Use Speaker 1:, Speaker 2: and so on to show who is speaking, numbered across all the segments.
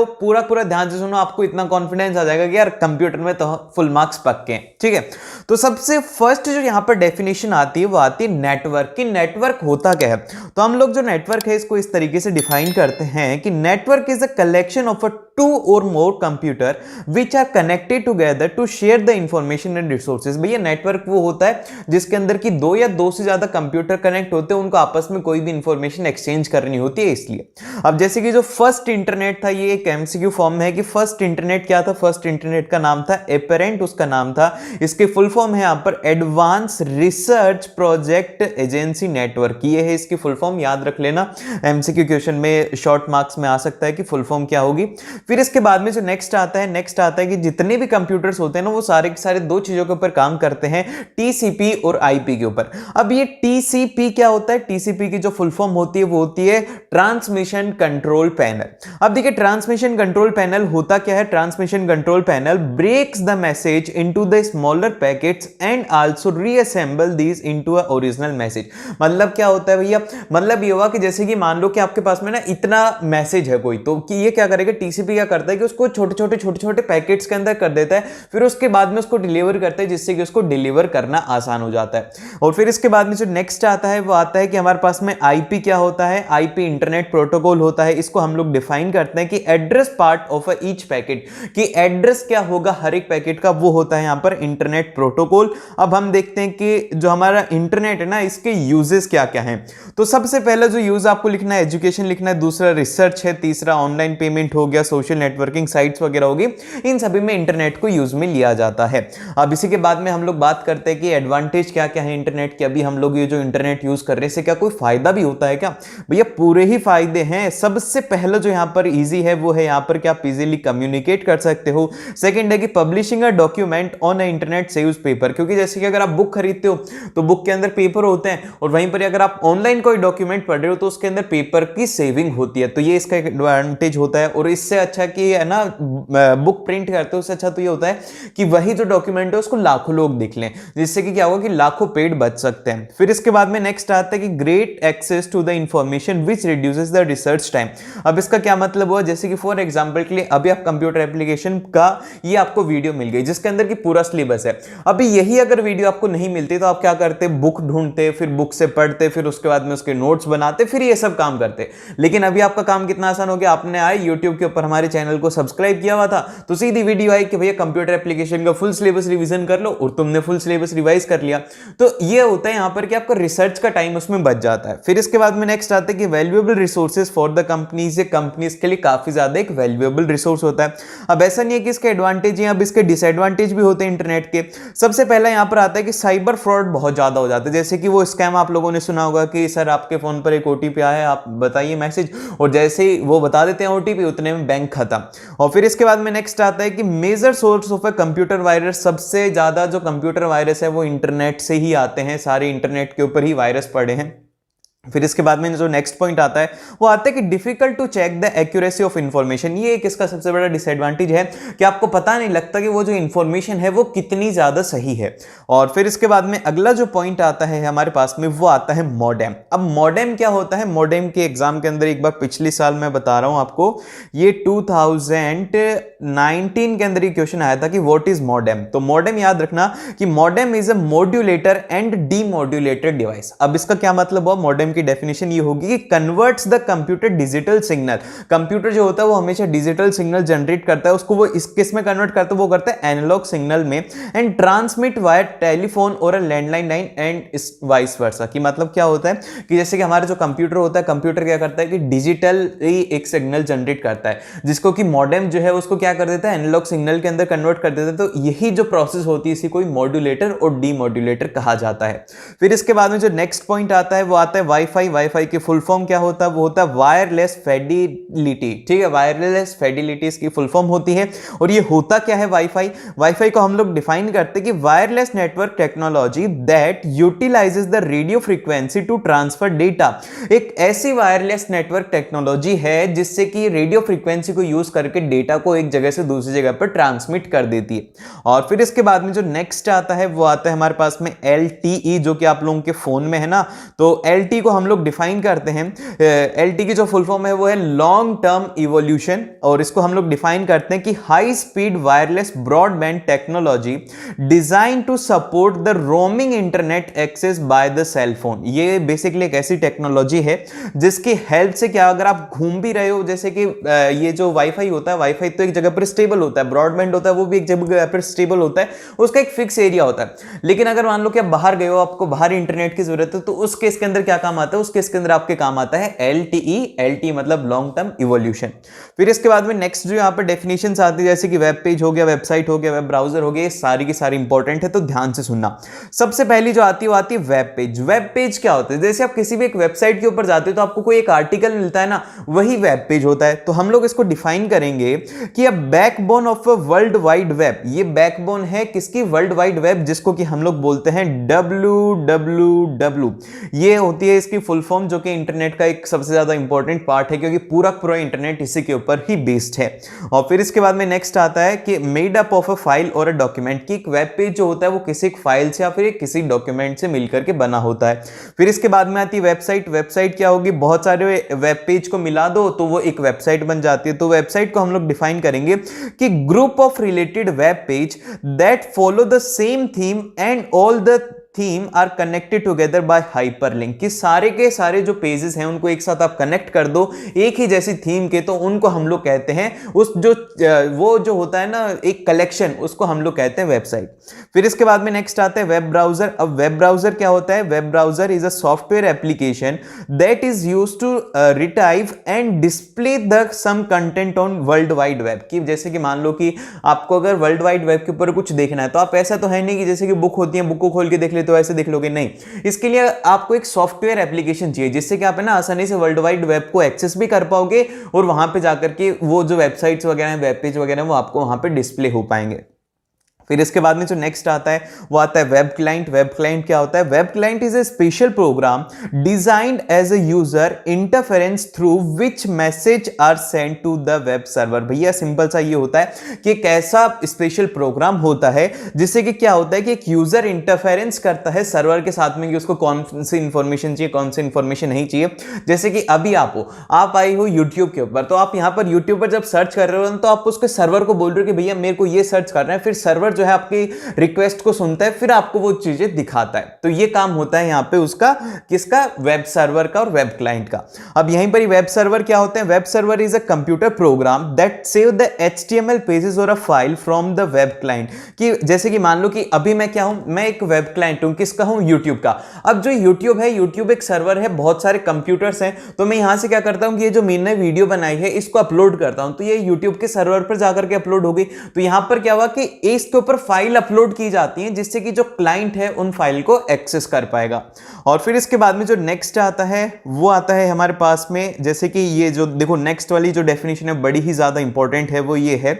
Speaker 1: तो पूरा पूरा ध्यान से सुनो, आपको इतना कॉन्फिडेंस आ जाएगा कि यार कंप्यूटर में तो फुल मार्क्स पक्के हैं। ठीक है, तो सबसे फर्स्ट जो यहां पर डेफिनेशन आती है वो आती है नेटवर्क की। नेटवर्क होता क्या है? तो हम लोग जो नेटवर्क है इसको इस तरीके से डिफाइन करते हैं कि network is a collection of a two or more computer which are connected together to share the information and resources. भैया नेटवर्क वो होता है जिसके अंदर की दो या दो से ज्यादा कंप्यूटर कनेक्ट होते हैं, उनको आपस में कोई भी इंफॉर्मेशन एक्सचेंज करनी होती है इसलिए। अब जैसे कि जो फर्स्ट इंटरनेट था, ये एक एमसीक्यू फॉर्म में है कि फर्स्ट इंटरनेट क्या था? फर्स्ट इंटरनेट का नाम था एपेरेंट, उसका नाम था। इसके फुल फॉर्म है यहां पर advance research project agency network, ये है इसकी फुल फॉर्म, याद रख लेना। एमसीक्यू क्वेश्चन में शॉर्ट मार्क्स में आ सकता है कि फुल फॉर्म क्या होगी। फिर इसके बाद में जो नेक्स्ट आता है कि जितने भी कंप्यूटर्स होते हैं ना वो सारे के सारे दो चीजों के ऊपर काम करते हैं, टीसीपी और आईपी के ऊपर। अब ये टीसीपी क्या होता है? टीसीपी की जो फुल फॉर्म होती है वो होती है ट्रांसमिशन कंट्रोल पैनल। अब देखिए ट्रांसमिशन कंट्रोल पैनल होता क्या है? Transmission control panel breaks the message into the smaller packets and also reassemble these into a original message. मतलब क्या होता है भैया? मतलब ये हुआ कि जैसे कि मान लो कि आपके पास में ना इतना मैसेज है कोई, तो कि ये क्या करेगा? टीसीपी क्या करता है कि उसको छोटे छोटे पैकेट्स के अंदर कर देता है, फिर उसके बाद में उसको डिलीवर करता है, जिससे कि उसको डिलीवर करना आसान हो जाता है। और फिर इसके बाद में जो नेक्स्ट आता है वो आता है कि हमारे पास में आईपी क्या होता है? आईपी इंटरनेट प्रोटोकॉल होता है। इसको हम लोग डिफाइन करते हैं कि address part of each packet, कि एड्रेस क्या होगा हर एक पैकेट का, वो होता है यहां पर इंटरनेट प्रोटोकॉल। अब हम देखते हैं कि जो हमारा इंटरनेट है ना, इसके यूजेस क्या क्या हैं। तो सबसे पहले जो यूज आपको लिखना है, एजुकेशन लिखना है, दूसरा रिसर्च है, तीसरा ऑनलाइन पेमेंट हो गया, सोशल नेटवर्किंग साइट्स वगैरह होगी, इन सभी में इंटरनेट को यूज में लिया जाता है। अब इसी के बाद में हम लोग बात करते हैं कि एडवांटेज क्या क्या है इंटरनेट के। अभी हम लोग ये जो इंटरनेट यूज कर रहे हैं, इससे क्या कोई फायदा भी होता है क्या? भैया पूरे ही फायदे हैं। सबसे पहले जो यहां पर इजी है वो है यहां पर कि आप इजीली कम्युनिकेट कर सकते हो। सेकंड है कि publishing a document on internet saves paper, क्योंकि जैसे कि अगर आप बुक खरीदते हो तो बुक के अंदर पेपर होते हैं, और वहीं पर अगर आप ऑनलाइन कोई डॉक्यूमेंट पढ़ रहे हो तो उसके अंदर पेपर की सेविंग होती है। तो ये इसका एक एडवांटेज होता है। और इससे अच्छा कि है ना बुक प्रिंट करते हो, उससे अच्छा तो ये होता है कि वही जो डॉक्यूमेंट है उसको लाखों लोग देख लें, जिससे कि क्या होगा कि लाखों पेड़ बच सकते हैं। फिर इसके बाद में नेक्स्ट आता है कि great access to the information which reduces the research time. अब इसका क्या मतलब हुआ? जैसे कि फॉर एग्जांपल के लिए अभी आप कंप्यूटर एप्लीकेशन का ये आपको वीडियो मिल गई जिसके अंदर की पूरा सिलेबस है। अभी यही अगर वीडियो आपको नहीं मिलती तो आप क्या करते? बुक ढूंढते, फिर बुक से पढ़ते, फिर उसके बाद में उसके नोट्स बनाते, फिर ये सब काम करते। लेकिन अभी आपका काम कितना आसान हो गया, आपने आए यूट्यूब के ऊपर हमारे चैनल को सब्सक्राइब किया हुआ था तो सीधी वीडियो आई कि भैया कंप्यूटर एप्लीकेशन का फुल सिलेबस रिवीजन कर लो, और तुमने फुल सिलेबस रिवाइज कर लिया। तो ये होता है यहां पर कि आपका रिसर्च का टाइम उसमें बच जाता है। फिर इसके बाद में नेक्स्ट आता है कि valuable resources for the companies. ये कंपनीज के लिए काफी ज्यादा एक वैल्यूएबल रिसोर्स होता है। अब ऐसा नहीं है कि इसके एडवांटेज हैं, अब इसके डिसएडवांटेज भी होते हैं इंटरनेट के। सबसे पहला यहां पर आता है कि साइबर फ्रॉड बहुत ज्यादा हो जाता है। जैसे कि वो स्कैम आप लोगों ने सुना होगा कि सर आपके फोन पर एक ओटीपी आया है, आप बताइए मैसेज, और जैसे ही वो बता देते हैं ओटीपी उतने में बैंक खत्म। और फिर इसके बाद में नेक्स्ट आता है कि major source of a computer virus. सबसे ज्यादा जो कंप्यूटर वायरस है वो इंटरनेट से ही आते हैं, सारे इंटरनेट के ऊपर ही वायरस पड़े हैं। फिर इसके बाद में जो नेक्स्ट पॉइंट आता है वो आता है कि difficult to check the accuracy of information. ये एक इसका सबसे बड़ा डिसएडवांटेज है कि आपको पता नहीं लगता कि वो जो इंफॉर्मेशन है वो कितनी ज्यादा सही है। और फिर इसके बाद में अगला जो पॉइंट आता है हमारे पास में वो आता है मॉडेम। अब मॉडेम क्या होता है? मॉडेम के एग्जाम के अंदर एक बार पिछले साल मैं बता रहा हूं आपको, ये 2019 के अंदर ये क्वेश्चन आया था कि व्हाट इज मॉडेम। तो मॉडेम याद रखना कि modem is a modulator and demodulated device. अब इसका क्या मतलब हुआ? मॉडेम की डेफिनेशन ये होगी कि converts the computer digital signal. Computer जो होता है वो हमेशा डिजिटल सिग्नल जनरेट करता है, उसको वो इस किस में कन्वर्ट करता है? वो करता है एनालॉग सिग्नल में, and transmit via telephone or a landline line and vice versa. कि मतलब क्या होता है कि जैसे कि हमारा जो कंप्यूटर होता है, कंप्यूटर क्या करता है कि डिजिटल एक सिग्नल जनरेट करता है, जिसको कि मॉडेम जो है उसको क्या कर देता है? एनालॉग सिग्नल के अंदर कन्वर्ट कर देता है। तो यही जो प्रोसेस होती है इसी को मॉड्यूलेटर और डीमॉड्यूलेटर कहा जाता है। फिर इसके बाद में जो नेक्स्ट पॉइंट आता है वो आता है वाईफाई। वाईफाई की फुल फॉर्म क्या होता है? वो होता है वायरलेस फिडेलिटी। ठीक है, वायरलेस फिडेलिटी इसकी फुल फॉर्म होती है। और ये होता क्या है वाईफाई? वाईफाई को हम लोग डिफाइन करते हैं कि wireless network technology that utilises the radio frequency to transfer data. एक ऐसी वायरलेस नेटवर्क टेक्नोलॉजी है जिससे कि रेडियो फ्रीक्वेंसी को यूज करके डेटा को एक जगह से दूसरी जगह पर ट्रांसमिट कर देती है। और फिर इसके बाद में जो नेक्स्ट आता है वो आता है हमारे पास में LTE, जो कि आप लोगों के फोन में है ना। तो LTE को को हम लोग डिफाइन करते हैं, LTE की जो फुल फॉर्म है वो है लॉन्ग टर्म इवोल्यूशन, और इसको हम लोग डिफाइन करते हैं कि high speed wireless broadband technology design to support the roaming internet access by the cell phone. ये बेसिकली एक ऐसी टेक्नोलॉजी है जिसकी हेल्प से क्या, अगर आप घूम भी रहे हो, जैसे कि ये जो वाईफाई होता है, वाईफाई तो एक जगह पर स्टेबल होता है, ब्रॉडबैंड होता है वो भी एक जगह पर स्टेबल होता है, उसका एक फिक्स एरिया होता है। लेकिन अगर मान लो कि आप बाहर गए हो, आपको बाहर इंटरनेट की जरूरत है, तो उस केस के अंदर क्या काम आता है, उस केस के अंदर आपके काम आता है LTE मतलब लॉन्ग टर्म इवोल्यूशन। फिर इसके बाद में नेक्स्ट जो यहाँ पर डेफिनेशंस आती है, जैसे कि वेब पेज हो गया, वेबसाइट हो गया, वेब ब्राउजर हो गया, ये सारी की सारी इंपॉर्टेंट है, तो ध्यान से सुनना। सबसे पहली जो आती है वो आती है वेब पेज। वेब पेज क्या होता है, जैसे आप किसी भी एक वेबसाइट के ऊपर जाते हो तो आपको कोई एक आर्टिकल मिलता है ना, वही वेब पेज होता है। तो हम लोग इसको डिफाइन करेंगे कि a backbone of a world wide web, ये बैकबोन है किसकी, वर्ल्ड वाइड वेब, जिसको कि हम लोग बोलते हैं www। ये होती है इसकी फुल फॉर्म, जो कि इंटरनेट का एक सबसे ज्यादा इंपॉर्टेंट पार्ट है, क्योंकि पूरा इंटरनेट इसी के ऊपर ही बेस्ड है। और फिर इसके बाद में नेक्स्ट आता है कि made up of a file और अ डॉक्यूमेंट, की एक वेब पेज जो होता है वो किसी एक फाइल से या फिर किसी डॉक्यूमेंट से मिलकर के बना होता है। फिर इसके बाद में आती है वेबसाइट। वेबसाइट क्या होगी, बहुत सारे वेब पेज को मिला दो तो वो एक वेबसाइट बन जाती है। तो वेबसाइट को हम लोग डिफाइन करेंगे कि group of related web page that follow the same theme and all the theme are connected together by hyperlink, कि सारे के सारे जो पेजेस हैं उनको एक साथ आप कनेक्ट कर दो एक ही जैसी थीम के, तो उनको हम लोग कहते हैं उस जो वो जो होता है ना एक कलेक्शन, उसको हम लोग कहते हैं वेबसाइट। फिर इसके बाद में नेक्स्ट आता है वेब ब्राउजर। अब वेब ब्राउजर क्या होता है, web browser is a software application that is used to retrieve and display the some content on world wide web, कि जैसे कि मान लो कि आपको अगर वर्ल्ड वाइड वेब के ऊपर कुछ देखना है, तो आप ऐसा तो है नहीं कि जैसे कि बुक होती है, बुक को खोल के देख तो ऐसे देख लोगे, नहीं। इसके लिए आपको एक सॉफ्टवेयर एप्लीकेशन चाहिए, जिससे कि आप है ना आसानी से वर्ल्ड वाइड वेब को एक्सेस भी कर पाओगे, और वहां पे जाकर के वो जो वेबसाइट्स वगैरह हैं, वेब पेज वगैरह, वो आपको वहां पे डिस्प्ले हो पाएंगे। फिर इसके बाद में जो नेक्स्ट आता है वो आता है वेब क्लाइंट। वेब क्लाइंट क्या होता है, web client is a special program designed as a user interference through which message are send to the web server. भैया सिंपल सा ये होता है कि एक ऐसा स्पेशल प्रोग्राम होता है जिससे कि क्या होता है कि एक यूजर इंटरफेरेंस करता है सर्वर के साथ में, कि उसको कौन सी इंफॉर्मेशन चाहिए, कौन सी इंफॉर्मेशन नहीं चाहिए। जैसे कि अभी आप आई हो यूट्यूब के ऊपर, तो आप यहां पर यूट्यूब पर जब सर्च कर रहे हो तो आप उसके सर्वर को बोल रहे हो कि भैया मेरे को ये सर्च करना है, फिर सर्वर जो है आपकी रिक्वेस्ट को सुनता है, फिर आपको वो चीजें दिखाता है। तो ये काम होता है यहां पे उसका, किसका, वेब सर्वर का और वेब क्लाइंट का। अब यहीं पर ही वेब सर्वर क्या होते हैं, web server is a computer program that save the HTML pages or a file from the web client. कि जैसे कि मान लो कि अभी मैं क्या हूं, मैं एक वेब क्लाइंट हूं, किसका हूं, यूट्यूब का। अब जो यूट्यूब है, यूट्यूब एक सर्वर है, बहुत सारे कंप्यूटर्स हैं, तो मैं यहां से क्या करता हूं कि ये जो मैंने वीडियो बनाई है इसको अपलोड करता हूं, तो ये यूट्यूब के सर्वर पर जाकर के अपलोड होगी। तो यहां पर क्या हुआ कि इसके ऊपर फाइल अपलोड की जाती है, जिससे कि जो क्लाइंट है उन फाइल को एक्सेस कर पाएगा। और फिर इसके बाद में जो नेक्स्ट आता है वो आता है हमारे पास में, जैसे कि ये जो देखो नेक्स्ट वाली जो डेफिनेशन है बड़ी ही ज्यादा इंपॉर्टेंट है, वो ये है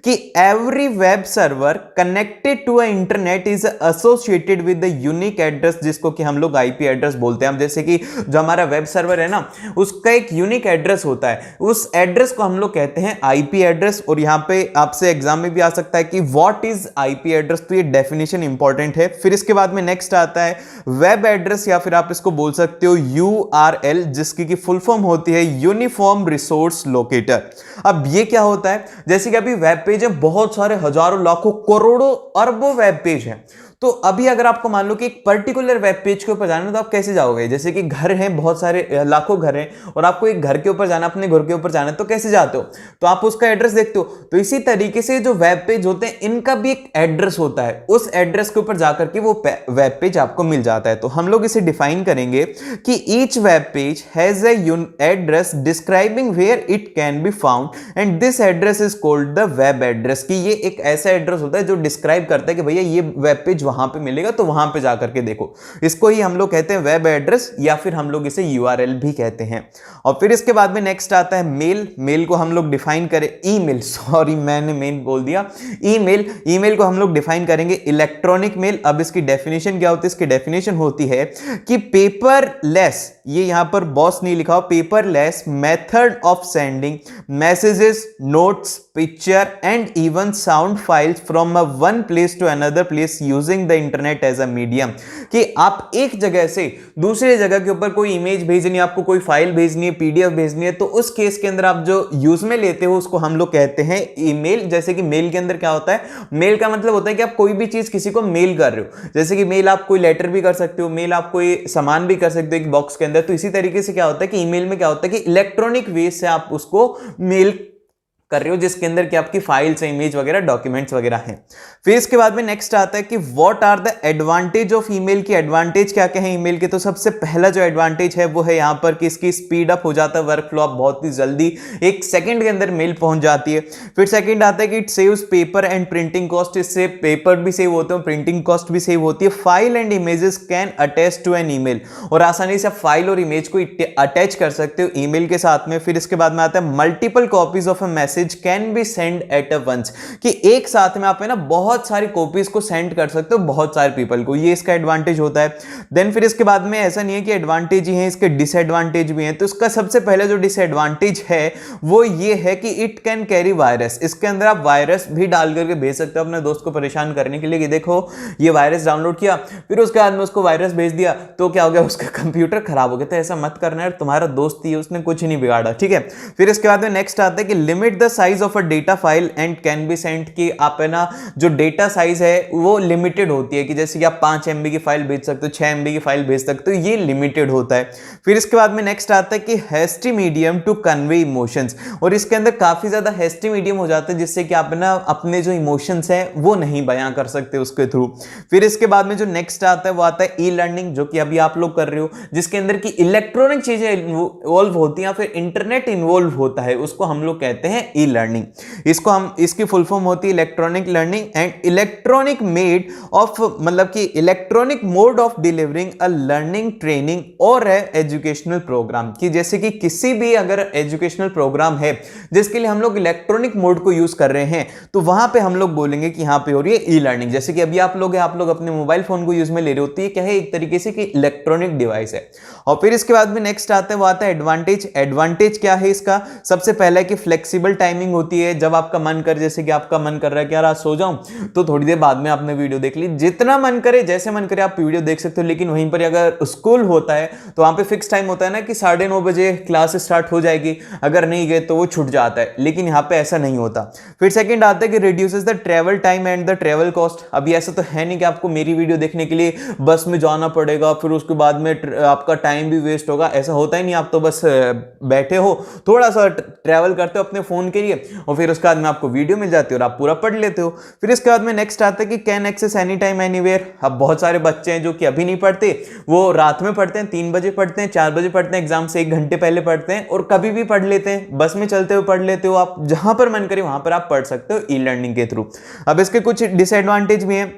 Speaker 1: कि every web server connected to a internet is associated with the unique address, जिसको कि हम लोग आईपी एड्रेस बोलते हैं। जैसे कि जो हमारा वेब सर्वर है ना, उसका एक यूनिक एड्रेस होता है, उस एड्रेस को हम लोग कहते हैं आईपी एड्रेस। और यहां पे आपसे एग्जाम में भी आ सकता है कि व्हाट इज आईपी एड्रेस, तो ये डेफिनेशन इंपॉर्टेंट है। फिर इसके बाद में नेक्स्ट आता है वेब एड्रेस, या फिर आप इसको बोल सकते हो URL, जिसकी की फुल फॉर्म होती है यूनिफॉर्म रिसोर्स लोकेटर। अब ये क्या होता है, जैसे कि अभी वेब पेज है, बहुत सारे हजारों लाखों करोड़ों अरबों वेब पेज हैं, तो अभी अगर आपको मान लो कि एक पर्टिकुलर वेब पेज के ऊपर जाना है, तो आप कैसे जाओगे, जैसे कि घर हैं, बहुत सारे लाखों घर हैं, और आपको एक घर के ऊपर जाना, अपने घर के ऊपर जाना है, तो कैसे जाते हो, तो आप उसका एड्रेस देखते हो। तो इसी तरीके से जो वेब पेज होते हैं इनका भी एक एड्रेस होता है, उस एड्रेस के ऊपर जाकर के वो वेब पेज आपको मिल जाता है। तो हम लोग इसे डिफाइन करेंगे कि each web page has a address describing where it can be found and this address is called the web address, कि ये एक ऐसा एड्रेस होता है जो डिस्क्राइब करता है कि भैया ये वेब पेज वहां पे मिलेगा, तो वहां पे जाकर के देखो। इसको ही हम लोग कहते हैं वेब एड्रेस, या फिर हम लोग इसे URL भी कहते हैं। और फिर इसके बाद में नेक्स्ट आता है मेल। मेल को हम लोग डिफाइन करें, ईमेल, सॉरी मैंने मेल बोल दिया, ईमेल। ईमेल को हम लोग डिफाइन करेंगे इलेक्ट्रॉनिक मेल। अब इसकी डेफिनेशन क्या होती है, इसकी डेफिनेशन होती है कि पेपरलेस, ये यहां पर बॉस नहीं लिखा हो, paperless method of sending messages, notes, picture and even sound files from one place to another place using using the internet as a medium, कि आप एक जगह से दूसरे जगह के ऊपर कोई इमेज भेजनी है, आपको कोई फाइल भेजनी है, पीडीएफ भेजनी है, तो उस केस के अंदर आप जो यूज में लेते हो उसको हम लोग कहते हैं ईमेल। जैसे कि मेल के अंदर क्या होता है, मेल का मतलब होता है कि आप कोई भी चीज किसी को मेल कर रहे हो, जैसे कि मेल आप कोई लेटर भी कर सकते हो, मेल आप कोई सामान भी कर सकते हो एक बॉक्स के अंदर। तो इसी तरीके से क्या होता है कि ईमेल में क्या होता है कि इलेक्ट्रॉनिक वे से आप उसको मेल कर रहे हो, जिसके अंदर कि आपकी फाइल्स, इमेज वगैरह, डॉक्यूमेंट्स वगैरह हैं। फिर इसके बाद में नेक्स्ट आता है कि what are the advantage of email, की एडवांटेज क्या क्या है ईमेल के। तो सबसे पहला जो एडवांटेज है वो है यहाँ पर कि इसकी स्पीड अप हो जाता है वर्क फ्लो, आप बहुत ही जल्दी 1 सेकंड के अंदर मेल पहुंच जाती है। फिर सेकंड आता है कि it saves paper and printing cost, इससे पेपर भी सेव होते हैं, प्रिंटिंग कॉस्ट भी सेव होती है। File and images can attach to an email, और आसानी से आप फाइल और इमेज को अटैच कर सकते हो ईमेल के साथ में। फिर इसके बाद में आता है multiple copies of a message can be send at a once, कि एक साथ में आप है ना बहुत सारी कॉपीज को सेंड कर सकते हो बहुत सारे पीपल को, ये इसका एडवांटेज होता है। देन फिर इसके बाद में ऐसा नहीं है कि एडवांटेज ही है, इसके डिसएडवांटेज भी हैं। तो इसका सबसे पहले जो डिसएडवांटेज है वो ये है कि इट कैन कैरी वायरस, इसके अंदर आप वायरस भी डाल करके भेज सकते हो अपने दोस्त को परेशान करने के लिए, कि देखो ये वायरस डाउनलोड किया, फिर उसके बाद में उसको वायरस भेज दिया तो क्या हो गया, उसका कंप्यूटर खराब हो गया। तो ऐसा मत करना है, तुम्हारा दोस्त ही है, उसने कुछ नहीं बिगाड़ा, ठीक है। फिर इसके बाद में नेक्स्ट आता है कि limit the size of a data file and can be sent, कि आप है ना जो डेटा साइज है वो लिमिटेड होती है, कि जैसे कि आप 5 MB की फाइल भेज सकते हो, 6 MB की फाइल भेज सकते हो, ये लिमिटेड होता है। फिर इसके बाद में नेक्स्ट आता है कि hasty medium to convey emotions, और इसके अंदर काफी ज्यादा हेस्टी मीडियम हो जाता है, जिससे कि आप ना अपने जो इमोशंस है वो नहीं बयां कर सकते उसके थ्रू। फिर इसके बाद में जो नेक्स्ट आता है वो आता है ई लर्निंग, जो कि अभी आप लोग कर रहे हो, जिसके अंदर की इलेक्ट्रॉनिक चीजें इन्वॉल्व होती हैं, फिर इंटरनेट इन्वॉल्व होता है, उसको हम लोग कहते हैं ई लर्निंग। इसको हम, इसकी फुल फॉर्म होती है electronic learning and electronic made of, मतलब कि electronic mode of delivering a learning training और एजुकेशनल प्रोग्राम, कि जैसे कि किसी भी अगर एजुकेशनल प्रोग्राम है जिसके लिए हम लोग इलेक्ट्रॉनिक मोड को यूज कर रहे हैं, तो वहां पे हम लोग बोलेंगे कि यहां पे हो रही है ई लर्निंग। जैसे कि अभी आप लोग अपने मोबाइल फोन को यूज में ले रहे होते हैं, क्या है, एक तरीके से कि इलेक्ट्रॉनिक डिवाइस है। और फिर इसके बाद में नेक्स्ट आता है वो आता है एडवांटेज। एडवांटेज क्या है इसका, सबसे पहला है कि फ्लेक्सिबल टाइमिंग होती है, जब आपका मन करे, जैसे कि आपका मन कर रहा है कि यार आज सो जाऊं, तो थोड़ी देर बाद में आपने वीडियो देख ली, जितना मन करे जैसे मन करे आप वीडियो देख सकते हो। लेकिन वहीं पर अगर स्कूल होता है तो वहां पे फिक्स टाइम होता है ना कि 9:30 बजे क्लास स्टार्ट हो जाएगी, अगर नहीं गए तो वो छूट जाता है, लेकिन यहाँ पे ऐसा नहीं होता। फिर सेकंड आता है कि reduces the travel time and the travel cost. अभी ऐसा तो है नहीं कि आपको मेरी वीडियो देखने के लिए बस में जाना पड़ेगा, फिर उसके बाद में आपका टाइम भी वेस्ट होगा, ऐसा होता ही नहीं। आप तो बस बैठे हो, थोड़ा सा ट्रेवल करते हो अपने फोन के लिए, और फिर उसके बाद में आपको वीडियो मिल जाती है और आप पूरा पढ़ लेते हो। फिर इसके बाद में नेक्स्ट आता है कि can access any time anywhere. अब बहुत सारे बच्चे हैं जो कि अभी नहीं पढ़ते, वो रात में पढ़ते हैं, 3 बजे पढ़ते हैं, 4 बजे पढ़ते हैं, एग्जाम से 1 घंटे पहले पढ़ते हैं, और कभी भी पढ़ लेते हैं, बस में चलते हुए पढ़ लेते हो, आप जहां पर मन करे वहां पर आप पढ़ सकते हो ई लर्निंग के थ्रू। अब इसके कुछ डिसएडवांटेज भी हैं।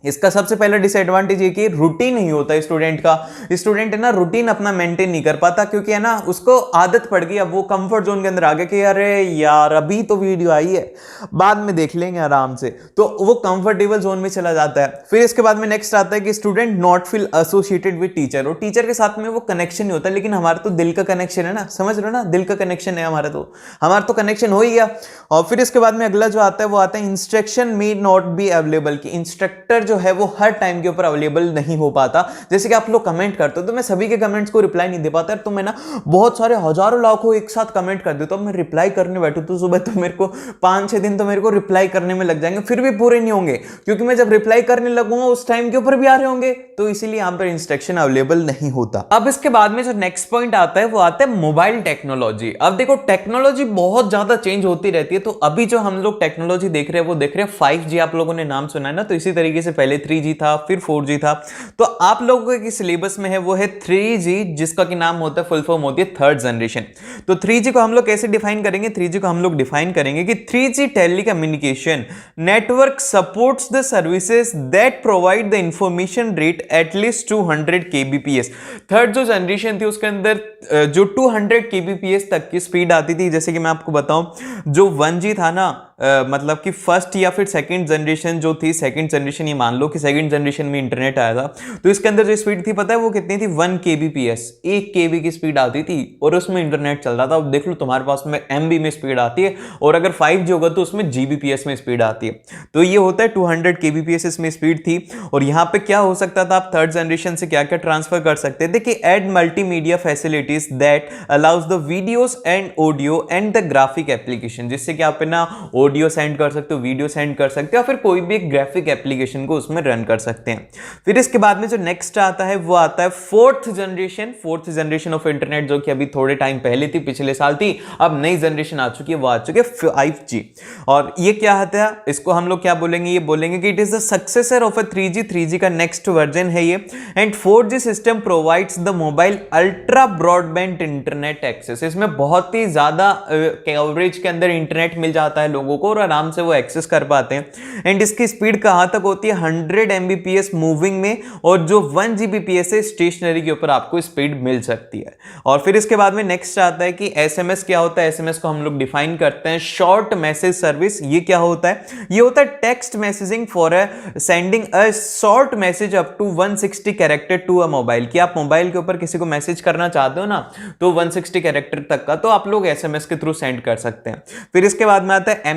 Speaker 1: इसका सबसे पहला डिसएडवांटेज ये कि रूटीन नहीं होता स्टूडेंट का। स्टूडेंट है ना रूटीन अपना मेंटेन नहीं कर पाता, क्योंकि है ना उसको आदत पड़ गई, अब वो कंफर्ट जोन के अंदर आ गया कि अरे यार अभी तो वीडियो आई है, बाद में देख लेंगे आराम से, तो वो कंफर्टेबल जोन में चला जाता है। फिर इसके बाद में नेक्स्ट आता है कि student not feel associated with teacher, और टीचर के साथ में वो कनेक्शन नहीं होता, लेकिन हमारा तो दिल का कनेक्शन है ना, समझ रहे हो ना, दिल का कनेक्शन है हमारा तो कनेक्शन हो ही गया। और फिर इसके बाद में अगला जो आता है वो आता है instruction may not be available, की इंस्ट्रक्टर जो है वो हर टाइम के ऊपर अवेलेबल नहीं हो पाता। जैसे कि आप लोग कमेंट करते हो तो मैं सभी के कमेंट्स को रिप्लाई नहीं दे पाता, तो मैं ना बहुत सारे हजारों लाखों एक साथ कमेंट कर देता हूं। मैं रिप्लाई करने बैठू तो सुबह तो मेरे को 5-6 दिन तो मेरे को रिप्लाई करने में लग जाएंगे, फिर भी पूरे नहीं होंगे, क्योंकि मैं जब रिप्लाई करने लगूंगा उस टाइम के ऊपर भी आ रहे होंगे, तो इसीलिए यहां पर इंस्ट्रक्शन अवेलेबल नहीं होता। अब इसके बाद में जो नेक्स्ट पॉइंट आता है वो आता है मोबाइल टेक्नोलॉजी। अब देखो टेक्नोलॉजी बहुत ज्यादा चेंज होती रहती है, तो अभी जो हम लोग टेक्नोलॉजी देख रहे हैं वो देख रहे हैं 5G। आप लोगों ने नाम सुना है ना, तो इसी तरीके से पहले 3G था, फिर 4G था। तो आप लोगों के सिलेबस में है वो है 3G, जिसका कि नाम होता है, फुल फॉर्म होती है 3rd जनरेशन। तो 3G को हम लोग कैसे डिफाइन करेंगे, 3G को हम लोग डिफाइन करेंगे कि 3G telecommunication network supports the services that provide the information rate at least 200 kbps। Third जो जनरेशन थी उसके अंदर जो 200 kbps तक की स्पीड आती थी। जैसे कि मैं आपको बताऊं, जो 1G था ना, मतलब कि फर्स्ट या फिर सेकंड जनरेशन जो थी, सेकंड जनरेशन, ये मान लो कि सेकंड जनरेशन में इंटरनेट आया था, तो इसके अंदर जो स्पीड थी पता है वो कितनी थी? 1 kbps, 1 kb की स्पीड आती थी और उसमें इंटरनेट चल रहा था। अब देख लो तुम्हारे पास में MB में स्पीड आती है, और अगर 5G होगा तो उसमें GBps में स्पीड आती है। तो ये होता है 200 kbps इसमें स्पीड थी। और यहाँ पे क्या हो सकता था, आप थर्ड जनरेशन से क्या क्या ट्रांसफर कर सकते थे कि add multimedia facilities that allows the videos and audio and the graphic application, जिससे कि आप ना ऑडियो सेंड कर सकते हो, वीडियो सेंड कर सकते हो, फिर कोई भी एक ग्राफिक एप्लीकेशन को उसमें रन कर सकते हैं। फिर इसके बाद में जो नेक्स्ट आता है वो आता है फोर्थ जनरेशन ऑफ इंटरनेट, जो कि अभी थोड़े टाइम पहले थी, पिछले साल थी। अब नई जनरेशन आ चुकी है, वो आ चुकी है 5G। और ये क्या आता है, इसको हम लोग क्या बोलेंगे, ये बोलेंगे कि it is the successor of a 3G का नेक्स्ट वर्जन है ये। And 4G system provides the mobile ultra broadband internet access. इसमें बहुत ही ज्यादा कवरेज के अंदर इंटरनेट मिल जाता है लोगों को और आराम से वो एक्सेस कर पाते हैं। एंड इसकी स्पीड कहां तक होती है? 100 Mbps मूविंग में, और जो 1 Gbps है स्टेशनरी के ऊपर आपको स्पीड मिल सकती है। और फिर इसके बाद में नेक्स्ट आता है कि SMS क्या होता है। SMS को हम लोग डिफाइन करते हैं शॉर्ट मैसेज सर्विस। ये क्या होता है? ये होता है text messaging for sending a short message up to 160 character to a mobile. कि आप मोबाइल के ऊपर किसी को मैसेज करना चाहते हो ना, तो 160 कैरेक्टर तक का तो आप लोग SMS के थ्रू सेंड कर सकते हैं। फिर इसके बाद में आता है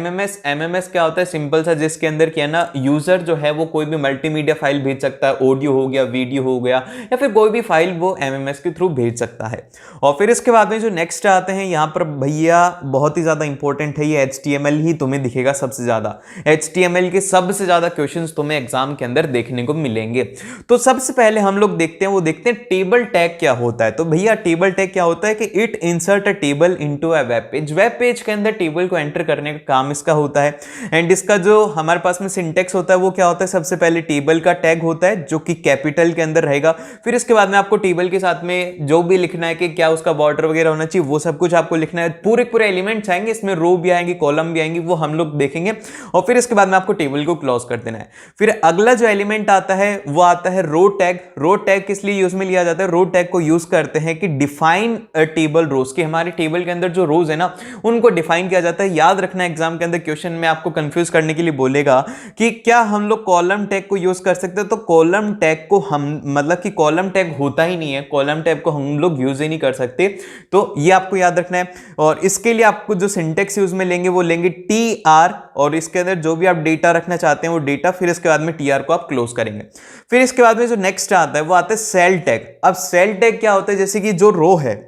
Speaker 1: MMS क्या होता है? सिंपल सा, जिसके अंदर क्या है ना, यूजर जो है वो कोई भी मल्टीमीडिया फाइल भेज सकता है, ऑडियो हो गया, वीडियो हो गया, या फिर कोई भी फाइल वो MMS के थ्रू भेज सकता है। और फिर इसके बाद में जो नेक्स्ट आते हैं यहां पर भैया बहुत ही ज्यादा इंपॉर्टेंट है, ये HTML ही तुम्हें दिखेगा सबसे ज्यादा। HTML के सबसे ज्यादा क्वेश्चंस तुम्हें एग्जाम के अंदर देखने को मिलेंगे। तो सबसे पहले हम लोग देखते हैं टेबल टैग क्या होता है। तो भैया टेबल टैग क्या होता है कि it insert a table into a web page. Web page के अंदर टेबल को एंटर करने का काम इसका होता है। एंड इसका जो हमारे पास में सिंटेक्स होता है वो क्या होता है? सबसे पहले टेबल का टैग होता है जो कि कैपिटल के अंदर रहेगा। फिर इसके बाद में आपको टेबल के साथ में जो भी लिखना है कि क्या उसका बॉर्डर वगैरह होना चाहिए, वो सब कुछ आपको लिखना है। पूरे एलिमेंट्स आएंगे, इसमें रो भी आएंगे, कॉलम भी आएंगे, वो हम लोग देखेंगे। और फिर इसके बाद में आपको टेबल को क्लोज कर देना है। फिर अगला जो एलिमेंट आता है वो आता है रो टैग। रो टैग किस लिए यूज में लिया जाता है? रो टैग को यूज करते हैं कि डिफाइन टेबल रोज, कि हमारे टेबल के अंदर जो रोज है ना उनको डिफाइन किया जाता है। याद रखना एग्जाम के अंदर क्वेश्चन में आपको कंफ्यूज करने के लिए बोलेगा कि क्या हम लोग कॉलम टैग को यूज कर सकते हैं? तो कॉलम टैग को हम मतलब कि कॉलम टैग होता ही नहीं है, कॉलम टैग को हम लोग यूज ही नहीं कर सकते। तो ये आपको याद रखना है। और इसके लिए आपको जो सिंटेक्स यूज में लेंगे वो लेंगे TR, और इसके अंदर जो भी आप डेटा रखना चाहते हैं वो डेटा, फिर इसके बाद में TR को आप क्लोज करेंगे। फिर इसके बाद में जो नेक्स्ट आता है वो आता है सेल टैग। अब सेल टैग क्या होता है? जैसे कि जो रो है,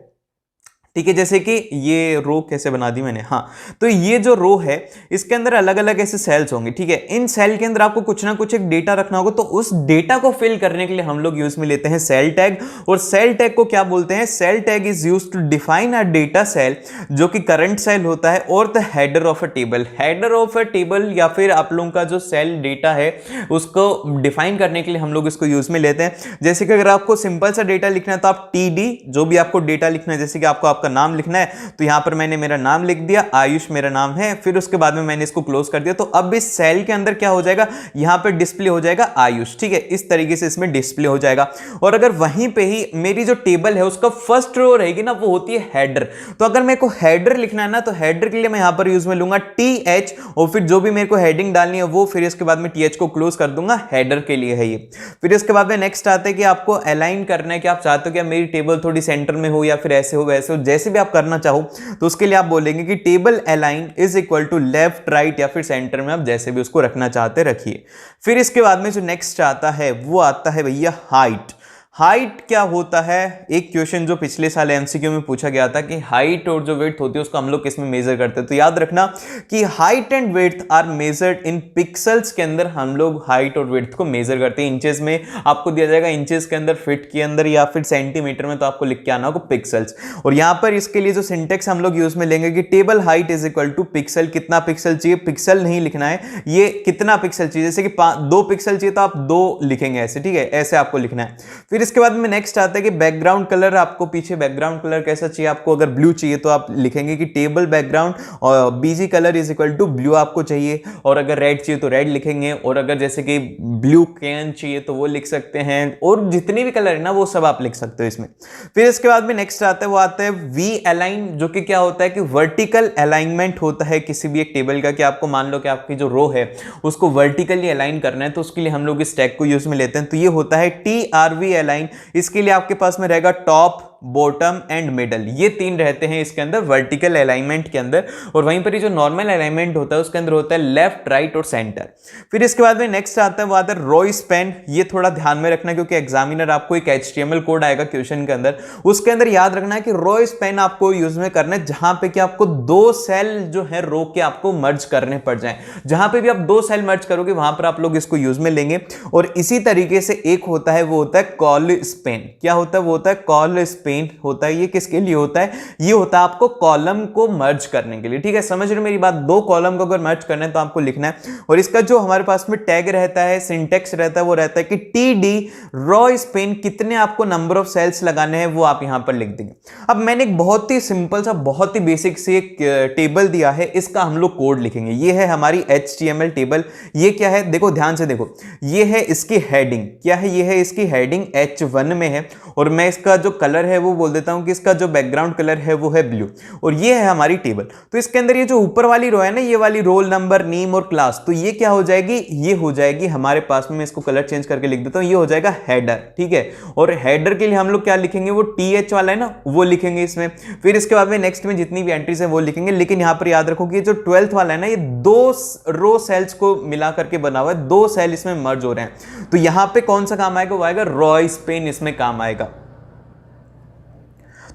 Speaker 1: ठीक है, जैसे कि ये रो कैसे बना दी मैंने, हाँ, तो ये जो रो है इसके अंदर अलग अलग ऐसे सेल्स होंगे, ठीक है। इन सेल के अंदर आपको कुछ ना कुछ एक डेटा रखना होगा, तो उस डेटा को फिल करने के लिए हम लोग यूज में लेते हैं सेल टैग। और सेल टैग को क्या बोलते हैं? Cell tag is used to define a data cell, जो कि करंट सेल होता है, और the header of a table. Header of a table या फिर आप लोगों का जो सेल डेटा है उसको डिफाइन करने के लिए हम लोग इसको यूज में लेते हैं। जैसे कि अगर आपको सिंपल सा डेटा लिखना है तो आप TD, जो भी आपको डेटा लिखना है, जैसे कि आपका नाम लिखना है तो यहां पर मैंने मेरा नाम लिख दिया, आयुष मेरा नाम है। फिर उसके बाद में मैंने इसको क्लोज कर दिया। तो अब इस सेल के अंदर क्या हो जाएगा? यहां पर डिस्प्ले हो जाएगा आयुष, ठीक है, इस तरीके से इसमें डिस्प्ले हो जाएगा। और अगर वहीं पे ही मेरी जो टेबल है उसका फर्स्ट रो रहेगी ना, वो होती है हेडर। तो अगर मेरे को हेडर लिखना है ना, तो हेडर के लिए मैं यहां पर यूज में लूंगा TH, और फिर जो भी मेरे को हेडिंग डालनी है वो, फिर इसके बाद में TH को क्लोज कर दूंगा, हेडर के लिए है ये। फिर इसके बाद में नेक्स्ट आता है कि आपको अलाइन करना है, कि आप चाहते हो कि मेरी टेबल थोड़ी सेंटर में हो या फिर ऐसे हो वैसे हो, जैसे भी आप करना चाहो, तो उसके लिए आप बोलेंगे कि table align is equal to left right या फिर सेंटर में, आप जैसे भी उसको रखना चाहते रखिए। फिर इसके बाद में जो नेक्स्ट आता है वो आता है भैया हाइट। हाइट क्या होता है? एक क्वेश्चन जो पिछले साल MCQ में पूछा गया था कि हाइट और जो वेट होती है उसको हम लोग किस में मेजर करते हैं। तो याद रखना कि height and weight are measured in pixels के अंदर हम लोग हाइट और वेट को मेजर करते हैं। इंचेस में आपको दिया जाएगा, इंचेस के अंदर, फीट के अंदर या फिर सेंटीमीटर में, तो आपको लिख के आना होगा पिक्सल्स। और यहां पर इसके लिए जो सिंटेक्स हम लोग यूज में लेंगे कि table height is equal to pixel. कितना पिक्सल चाहिए? पिक्सल नहीं लिखना है, ये कितना पिक्सल चाहिए। जैसे कि 2 पिक्सल चाहिए तो आप 2 लिखेंगे ऐसे, ठीक है, ऐसे आपको लिखना है। फिर फिर इसके बाद में नेक्स्ट आता है कि बैकग्राउंड कलर, आपको पीछे बैकग्राउंड कलर कैसा चाहिए, आपको अगर ब्लू चाहिए तो आप लिखेंगे कि टेबल बैकग्राउंड और BG colour is equal to blue आपको चाहिए, और अगर रेड चाहिए तो रेड लिखेंगे, और अगर जैसे कि ब्लू कैन चाहिए तो वो लिख सकते हैं, और जितने भी कलर है ना वो सब आप लिख सकते हो इसमें। फिर इसके बाद में नेक्स्ट आता है, वो आता है वी अलाइन, जो कि क्या होता है कि वर्टिकल अलाइनमेंट होता है किसी भी एक टेबल का, कि आपको मान लो कि आपकी जो रो है उसको वर्टिकली अलाइन करना है, तो उसके लिए हम लोग इस टैग को यूज में लेते हैं। तो ये होता है TRV अलाइन। इसके लिए आपके पास में रहेगा टॉप, बॉटम एंड मिडल, ये तीन रहते हैं इसके अंदर वर्टिकल अलाइनमेंट के अंदर, और वहीं पर ये जो नॉर्मल अलाइनमेंट होता है उसके अंदर होता है लेफ्ट, राइट और सेंटर। फिर इसके बाद में नेक्स्ट आता है, वो आता है रो स्पैन। ये थोड़ा ध्यान में रखना क्योंकि एग्जामिनर आपको एक HTML कोड आएगा क्वेश्चन के अंदर, उसके अंदर याद रखना है कि रो स्पैन आपको यूज में करना है जहां पे कि आपको दो सेल जो है रो के आपको मर्ज करने पड़ जाए। जहां पे भी आप दो सेल मर्ज करोगे वहां पर आप लोग इसको यूज में लेंगे। और इसी तरीके से एक होता है, वो होता है कॉल स्पैन। क्या होता है? वो होता है कॉल स्पैन होता है। ये किसके लिए होता है? ये होता है आपको कॉलम को मर्ज करने के लिए। ठीक है, समझ रहे हो मेरी बात? दो कॉलम को अगर मर्ज करना है तो आपको लिखना है, और इसका जो हमारे पास में टैग रहता है, सिंटेक्स रहता है, वो रहता है कि TD रो स्पैन, कितने आपको नंबर ऑफ सेल्स लगाने हैं वो आप यहां पर लिख देंगे। अब मैंने एक बहुत ही सिंपल सा, बहुत ही बेसिक से एक टेबल दिया है, इसका हम लोग कोड लिखेंगे। ये है हमारी HTML टेबल। ये क्या है? देखो ध्यान से देखो, ये है इसकी हेडिंग। क्या है? ये है इसकी हेडिंग, H1 में है, और मैं इसका जो कलर है वो बोल देता हूं कि इसका जो बैकग्राउंड कलर है वो है ब्लू, और ये है हमारी टेबल। तो इसके अंदर ये जो ऊपर वाली रो है ना, ये वाली रोल नंबर, नेम और क्लास, तो ये क्या हो जाएगी? ये हो जाएगी हमारे पास में, मैं इसको कलर चेंज करके लिख देता हूं, ये हो जाएगा हेडर। ठीक है, और हेडर के लिए हम लोग क्या लिखेंगे? वो TH वाला है ना, वो लिखेंगे इसमें। फिर इसके बाद में नेक्स्ट में जितनी भी एंट्रीज है वो लिखेंगे, लेकिन यहां पर याद रखो कि जो 12th वाला है ना, ये दो रो सेल्स को मिला करके बना हुआ है, दो सेल इसमें मर्ज हो रहे हैं। तो यहां पे कौन सा काम आएगा? वो आएगा रो स्पैन, इसमें काम आएगा।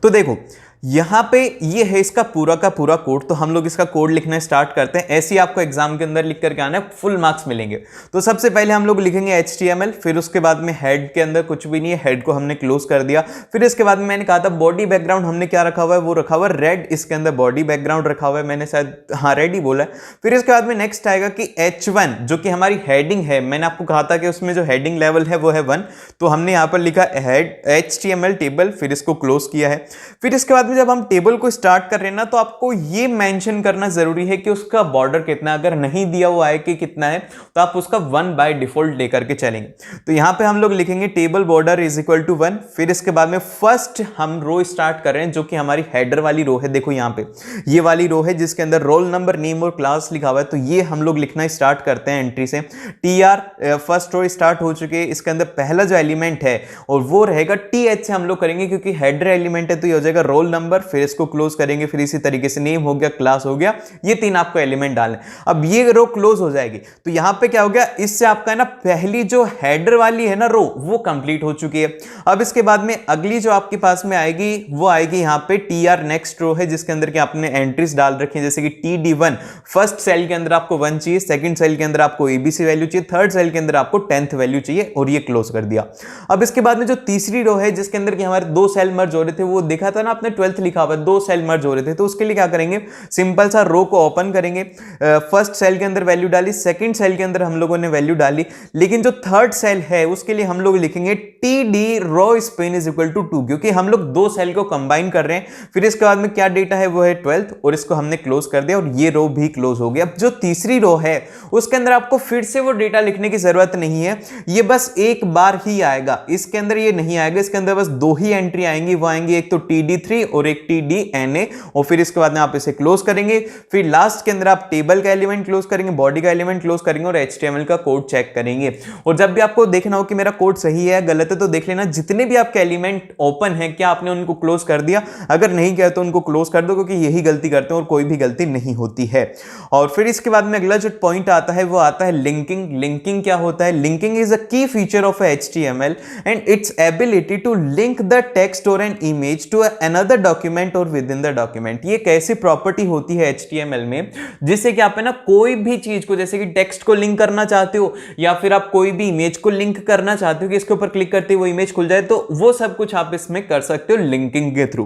Speaker 1: तो देखो यहां पे ये है इसका पूरा का पूरा कोड। तो हम लोग इसका कोड लिखना स्टार्ट करते हैं। ऐसे ही आपको एग्जाम के अंदर लिख करके आना है, फुल मार्क्स मिलेंगे। तो सबसे पहले हम लोग लिखेंगे HTML, फिर उसके बाद में हेड के अंदर कुछ भी नहीं है, हेड को हमने क्लोज कर दिया। फिर इसके बाद में मैंने कहा था बॉडी बैकग्राउंड हमने क्या रखा हुआ है? वो रखा हुआ है रेड, इसके अंदर बॉडी बैकग्राउंड रखा हुआ है, मैंने शायद हाँ रेड ही बोला है। फिर इसके बाद में नेक्स्ट आएगा कि H1 जो कि हमारी हेडिंग है, मैंने आपको कहा था कि उसमें जो हेडिंग लेवल है वो है 1, तो हमने यहां पर लिखा हेड HTML टेबल, फिर इसको क्लोज किया है। फिर इसके बाद में जब हम टेबल को स्टार्ट कर रहे हैं ना, तो आपको ये मेंशन करना जरूरी है कि उसका बॉर्डर कितना, अगर नहीं दिया हुआ है कि कितना है, तो आप उसका 1 बाय डिफॉल्ट लेकर के चलेंगे। तो यहां पे हम लोग लिखेंगे table border is equal to 1। फिर इसके बाद में फर्स्ट हम रो स्टार्ट कर रहे हैं, जो कि हमारी हेडर वाली रो है। देखो यहां पे ये वाली रो है जिसके अंदर रोल नंबर, नेम और क्लास लिखा हुआ है, तो ये हम लोग लिखना स्टार्ट करते हैं एंट्री से। TR फर्स्ट रो स्टार्ट हो चुके हैं। इसके अंदर पहला जो एलिमेंट है और वो रहेगा TH से हम लोग करेंगे, क्योंकि हेडर एलिमेंट है, तो ये हो जाएगा रोल नंबर, फिर इसको क्लोज करेंगे। फिर इसी तरीके से नेम हो गया, क्लास हो गया, ये तीन आपको एलिमेंट डालने। अब ये रो क्लोज हो जाएगी, तो यहां पे क्या हो गया? इससे आपका ना पहली जो हेडर वाली है ना रो, वो कंप्लीट हो चुकी है। अब इसके बाद में अगली जो आपके पास में आएगी वो आएगी यहां पे TR नेक्स्ट रो है, जिसके अंदर कि आपने एंट्रीज डाल रखी है, जैसे कि TD1 फर्स्ट सेल के अंदर आपको 1 चाहिए, सेकंड सेल के अंदर आपको ABC वैल्यू चाहिए, थर्ड सेल के अंदर आपको 10th वैल्यू चाहिए, और ये क्लोज कर दिया। अब इसके बाद में जो तीसरी रो है जिसके अंदर कि हमारे दो सेल मर्ज हो रहे थे, वो देखा था ना आपने 12th लिखा हुआ है, दो सेल मर्ज हो रहे थे, तो उसके लिए क्या करेंगे? सिंपल सा रो को ओपन करेंगे, फर्स्ट सेल के अंदर वैल्यू डाली, सेकंड सेल के अंदर हम लोगों ने वैल्यू डाली, लेकिन जो थर्ड सेल है उसके लिए हम लोग लिखेंगे TD row span is equal to 2, क्योंकि हम लोग दो सेल को कंबाइन कर रहे हैं। फिर इसके बाद में क्या डेटा है? वो है 12th, और इसको हमने क्लोज कर दिया, और ये रो भी क्लोज हो गया। अब जो तीसरी रो है उसके अंदर आपको फिर से वो डेटा लिखने की जरूरत नहीं है, ये बस एक बार ही आएगा, इसके अंदर ये नहीं आएगा, इसके अंदर बस दो ही एंट्री आएंगी, वो आएंगी एक तो TD3 और एक TDNA, और फिर इसके बाद में आप इसे क्लोज करेंगे। फिर लास्ट के अंदर आप टेबल का एलिमेंट क्लोज करेंगे, बॉडी का एलिमेंट क्लोज करेंगे, और HTML का कोड चेक करेंगे। और जब भी आपको देखना हो कि मेरा कोड सही है गलत है, तो देख लेना जितने भी आपके एलिमेंट ओपन है क्या आपने उनको क्लोज कर दिया, अगर नहीं किया तो उनको क्लोज कर दो, क्योंकि यही गलती करते हैं और कोई भी गलती नहीं होती है। और फिर इसके बाद में अगला जो पॉइंट आता है वो आता है लिंकिंग। लिंकिंग क्या होता है? Linking is a key feature of HTML and its ability to link the text or an image to another document or within the document. ये कैसी प्रॉपर्टी होती है HTML में, जिससे कि आप है ना कोई भी चीज को, जैसे कि टेक्स्ट को लिंक करना चाहते हो या फिर आप कोई भी इमेज को लिंक करना चाहते हो कि इसके ऊपर क्लिक करते ही वो इमेज खुल जाए, तो वो सब कुछ आप इसमें कर सकते हो लिंकिंग के थ्रू।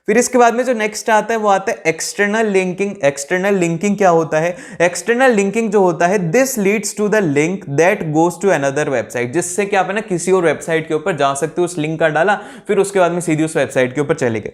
Speaker 1: फिर इसके बाद में जो नेक्स्ट आता है वो आता है एक्सटर्नल लिंकिंग। एक्सटर्नल लिंकिंग क्या होता है? एक्सटर्नल लिंकिंग जो होता है, this leads to the link that goes to another website, जिससे कि आप है ना किसी और वेबसाइट के ऊपर जा सकते हो। उस लिंक का डाला, फिर उसके बाद में सीधी उस वेबसाइट के ऊपर चले गए।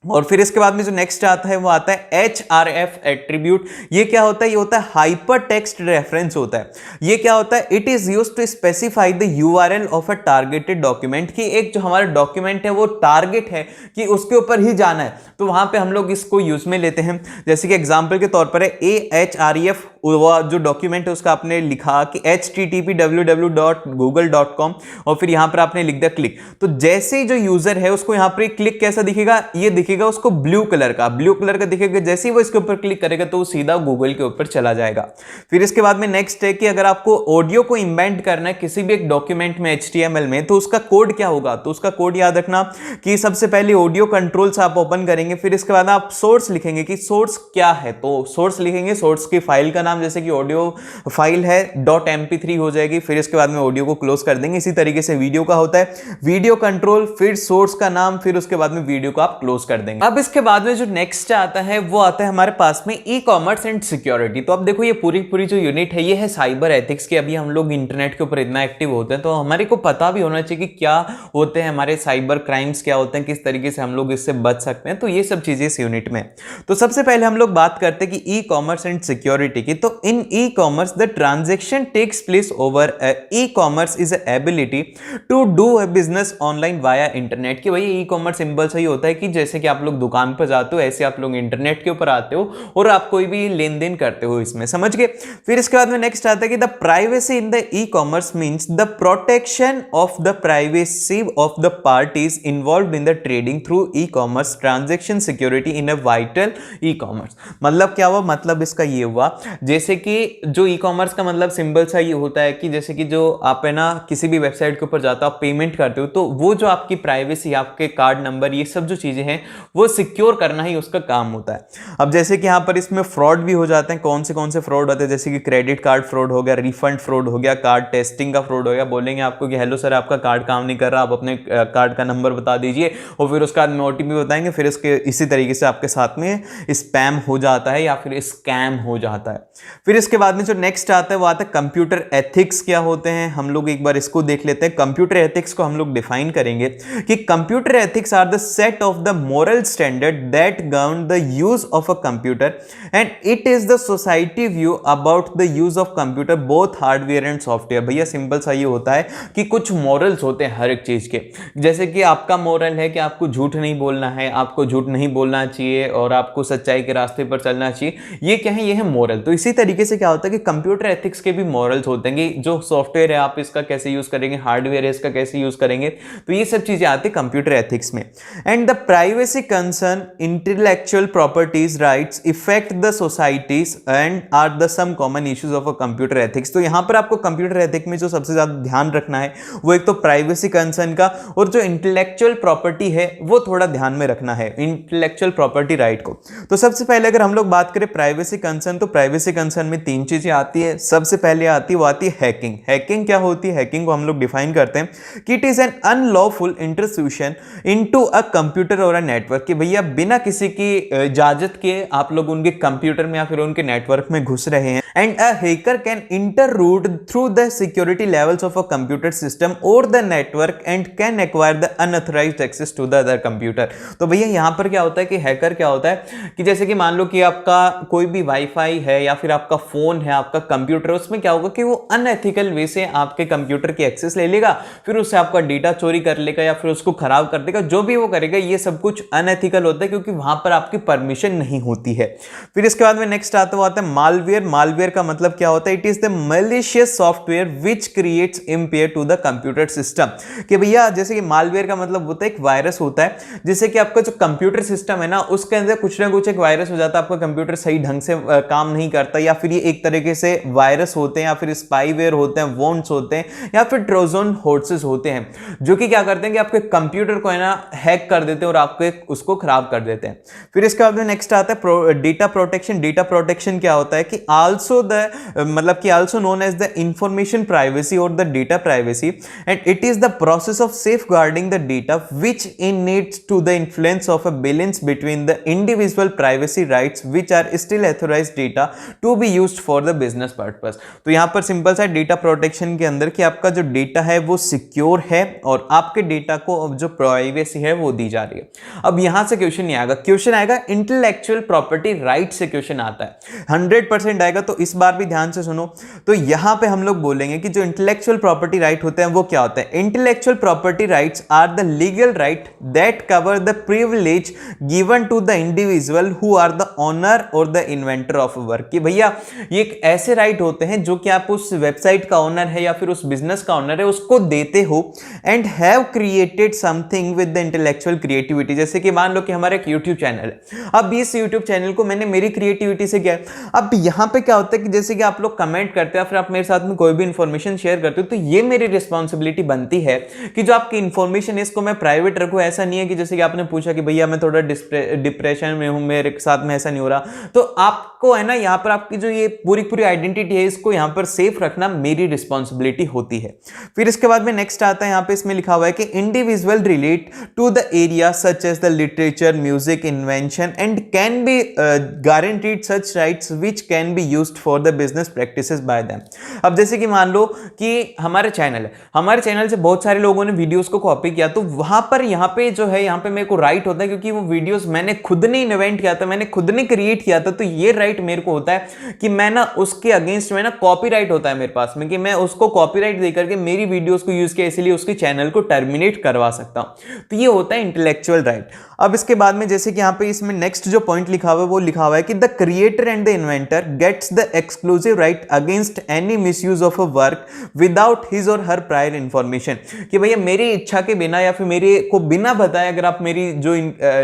Speaker 1: और फिर इसके बाद में जो नेक्स्ट आता है वो आता है HRF एट्रीब्यूट। ये क्या होता है? ये होता है हाइपर टेक्स्ट रेफरेंस होता है। ये क्या होता है? It is used to specify the URL of a targeted document, कि एक जो हमारा डॉक्यूमेंट है वो टारगेट है कि उसके ऊपर ही जाना है, तो वहां पे हम लोग इसको यूज में लेते हैं। जैसे कि एग्जांपल के तौर पर है AHREF, जो डॉक्यूमेंट है उसका आपने लिखा कि http://www.google.com और फिर यहां पर आपने लिख दिया क्लिक, तो जैसे ही जो यूजर है उसको यहां पर क्लिक कैसा दिखेगा? ये दिखेगा उसको ब्लू कलर का दिखेगा। जैसे ही वो इसके ऊपर क्लिक करेगा तो वो सीधा गूगल के ऊपर चला जाएगा। फिर इसके बाद में नेक्स्ट है कि अगर आपको ऑडियो को इम्बेड करना है किसी भी एक डॉक्यूमेंट में HTML में, तो उसका कोड क्या होगा? तो उसका कोड याद रखना कि सबसे पहले ऑडियो कंट्रोल्स आप ओपन करेंगे, फिर इसके बाद आप सोर्स लिखेंगे कि सोर्स क्या है, तो सोर्स लिखेंगे, सोर्स की फाइल का नाम, जैसे कि ऑडियो फाइल है .mp3 हो जाएगी। फिर इसके बाद में ऑडियो को क्लोज कर देंगे। इसी तरीके से वीडियो का होता है, वीडियो कंट्रोल, फिर सोर्स का नाम, फिर उसके बाद में वीडियो को आप क्लोज कर देंगे। अब इसके बाद में जो नेक्स्ट आता है वो आता है हमारे पास में ई-कॉमर्स एंड सिक्योरिटी। तो अब देखो ये पूरी जो यूनिट है ये है साइबर एथिक्स की। अभी हम लोग इंटरनेट के ऊपर इतना एक्टिव होते हैं तो हमारे को पता भी होना चाहिए कि क्या होते हैं हमारे साइबर क्राइम्स, क्या होते हैं, किस तरीके से हम लोग इससे बच सकते हैं। तो ये सब चीजें इस यूनिट में। तो सबसे पहले हम लोग बात करते हैं कि ई-कॉमर्स एंड सिक्योरिटी की। तो in e-commerce the transaction takes place over e-commerce is ability to do a business online via internet. कि भाई ई-कॉमर्स सिंबल सही होता है कि जैसे कि आप लोग दुकान पर जाते हो ऐसे आप लोग इंटरनेट के ऊपर आते हो और आप कोई भी लेन देन करते हो इसमें, समझ गए। फिर इसके बाद में नेक्स्ट आता है कि the privacy in the e-commerce means the protection of the privacy of the parties involved in the trading through e-commerce transaction security in a vital e-commerce. मतलब क्या हुआ? मतलब इसका ये हुआ, जैसे कि जो ई-कॉमर्स का मतलब सिंबल सा ये होता है कि जैसे कि जो आप है ना किसी भी वेबसाइट के ऊपर जाते हो, आप पेमेंट करते हो, तो वो जो आपकी प्राइवेसी, आपके कार्ड नंबर, ये सब जो चीजें हैं वो सिक्योर करना ही उसका काम होता है। अब जैसे कि यहाँ पर इसमें फ्रॉड भी हो जाते हैं। कौन से फ्रॉड होते हैं? जैसे कि क्रेडिट कार्ड फ्रॉड हो गया, रिफंड फ्रॉड हो गया, कार्ड टेस्टिंग का फ्रॉड हो गया। बोलेंगे आपको कि हेलो सर आपका कार्ड काम नहीं कर रहा, आप अपने कार्ड का नंबर बता दीजिए, और फिर उसके बाद में OTP बताएंगे, फिर इसके इसी तरीके से आपके साथ में स्पैम हो जाता है या फिर स्कैम हो जाता है। फिर इसके बाद में जो नेक्स्ट आता है वो आता है कंप्यूटर एथिक्स। क्या होते हैं हम लोग एक बार इसको देख लेते हैं। कंप्यूटर एथिक्स को हम लोग डिफाइन करेंगे कि computer ethics are the set of the moral standard that govern the use of a computer and it is the society view about the use of computer both hardware and software. भैया simple सा ये होता है कि कुछ morals होते हैं हर एक चीज के। जैसे कि आपका मॉरल है कि आपको झूठ नहीं बोलना है, आपको झूठ नहीं बोलना चाहिए और आपको सच्चाई के रास्ते पर चलना चाहिए। ये क्या है? ये है मॉरल। तो इसी तरीके से क्या होता है कि कंप्यूटर एथिक्स के भी मॉरल्स होते हैं कि जो सॉफ्टवेयर है आप इसका कैसे यूज करेंगे, हार्डवेयर है इसका कैसे यूज करेंगे। तो ये सब चीजें आती है कंप्यूटर एथिक्स में। And the privacy concern, intellectual properties rights effect the societies and are the some common issues of a computer ethics. तो यहां पर आपको कंप्यूटर एथिक्स में जो सबसे ज्यादा ध्यान रखना है वो एक तो प्राइवेसी कंसर्न का, और जो इंटेलेक्चुअल प्रॉपर्टी है वो थोड़ा ध्यान में रखना है, इंटेलेक्चुअल प्रॉपर्टी राइट को। तो सबसे पहले अगर हम लोग बात करें प्राइवेसी कंसर्न, तो प्राइवेसी कंसर्न में तीन चीजें आती है। सबसे पहले आती है वो आती है हैकिंग। हैकिंग क्या होती है? हैकिंग को हम लोग डिफाइन करते हैं कि it is an unlawful intrusion into a computer और अ नेटवर्क। कि भैया बिना किसी की इजाजत के आप लोग उनके कंप्यूटर में या फिर उनके नेटवर्क में घुस रहे हैं। And a hacker can interrupt through the security levels of a computer system or the network and can acquire the unauthorised access to the other computer. तो भैया यहां पर क्या होता है कि हैकर क्या होता है कि जैसे कि मान लो कि आपका कोई भी वाईफाई है या फिर आपका फोन है, आपका कंप्यूटर, उसमें क्या होगा कि वो अनएथिकल वे से आपके कंप्यूटर की एक्सेस ले लेगा, फिर उससे आपका डेटा चोरी कर लेगा या फिर उसको खराब कर देगा। जो भी वो करेगा ये सब कुछ अनएथिकल होता है क्योंकि वहां पर आपकी परमिशन नहीं होती है। फिर इसके बाद में नेक्स्ट आता है मालवेयर। मालवेयर का मतलब क्या होता है? It is the malicious software which creates impair to the computer system. कि भैया जैसे कि मालवेयर का मतलब होता है एक वायरस होता है, जिससे कि आपका जो कंप्यूटर सिस्टम है ना उसके अंदर कुछ ना कुछ एक वायरस हो जाता है, आपका कंप्यूटर सही ढंग से काम नहीं करता जाता है, या फिर ये एक तरीके से वायरस होते हैं, या फिर स्पाईवेयर होते हैं, वॉन्ट्स होते हैं, या फिर ट्रोजन हॉर्सेस होते हैं, जो कि क्या करते हैं कि आपके कंप्यूटर को है ना हैक कर देते हैं और आपके उसको खराब कर देते हैं। फिर इसके बाद में नेक्स्ट आता है डेटा प्रोटेक्शन। डेटा प्रोटेक्शन क्या होता है कि आल्सो द मतलब कि also known as the information privacy or the data privacy, and it is the process of safeguarding the data which in needs to the influence of a balance between the individual privacy rights which are still authorised data to be used for the business purpose. तो यहां पर simple सा data protection के अंदर कि आपका जो data है वो सिक्योर है और आपके डेटा को जो प्राइवेसी है वो दी जा रही है। अब यहां से क्वेश्चन नहीं आएगा, क्वेश्चन आएगा इंटेलेक्चुअल प्रॉपर्टी राइट से क्वेश्चन आता है, 100% आएगा। तो इस बार भी ध्यान से सुनो। तो यहां पे हम लोग बोलेंगे कि जो इंटेलेक्चुअल प्रॉपर्टी राइट होते हैं वो क्या होता है। Intellectual property rights are the legal right that cover the privilege given to the individual who are the owner or the inventor of work. कि भैया ये एक ऐसे राइट होते हैं जो कि आप उस वेबसाइट का ओनर है या फिर उस बिजनेस का ओनर है उसको देते हो, and have created something with the intellectual creativity. जैसे कि मान लो कि हमारा एक यूट्यूब चैनल है, अब इस यूट्यूब चैनल को मैंने मेरी क्रिएटिविटी से किया। अब यहां पे क्या होता है कि जैसे कि आप लोग कमेंट करते हैं, फिर आप मेरे साथ में कोई भी इंफॉर्मेशन शेयर करते हो, तो ये मेरी रिस्पॉन्सिबिलिटी बनती है कि जो आपकी इंफॉर्मेशन है इसको मैं प्राइवेट रखूं। ऐसा नहीं है कि जैसे कि आपने पूछा कि भैया मैं थोड़ा डिप्रेशन में हूं, मेरे साथ में ऐसा नहीं हो रहा, तो आपको है ना यहाँ पर आपकी जो ये पूरी आइडेंटिटी है इसको यहाँ पर सेफ रखना मेरी रिस्पॉन्सिबिलिटी होती है। फिर इसके बाद में नेक्स्ट आता है, यहाँ पे इसमें लिखा हुआ है कि individual relate to the area such as the literature, music, invention and can be guaranteed such rights which can be used for the business practices by them. अब जैसे कि मान लो कि हमारे चैनल है, हमारे चैनल से बहुत सारे लोगों ने वीडियोस को कॉपी किया, तो वहां पर यहाँ पे जो है यहाँ पे मेरे को राइट होता है क्योंकि वो वीडियोस मैंने खुद ने इन्वेंट किया था, मैंने खुद ने क्रिएट किया था। तो ये राइट मेरे को होता है कि मैं ना उसके अगेंस्ट में ना कॉपीराइट होता है मेरे पास में कि मैं उसको कॉपीराइट देकर के मेरी वीडियोस को यूज किया, इसलिए उसके चैनल को टर्मिनेट करवा सकता हूं। तो ये होता है इंटेलेक्चुअल राइट। अब इसके बाद में जैसे कि यहाँ पे इसमें नेक्स्ट जो पॉइंट लिखा हुआ है वो लिखा हुआ है कि the creator and the inventor gets the exclusive right against any misuse of a work without his or her prior information. कि भैया मेरी इच्छा के बिना या फिर मेरे को बिना बताए अगर आप मेरी जो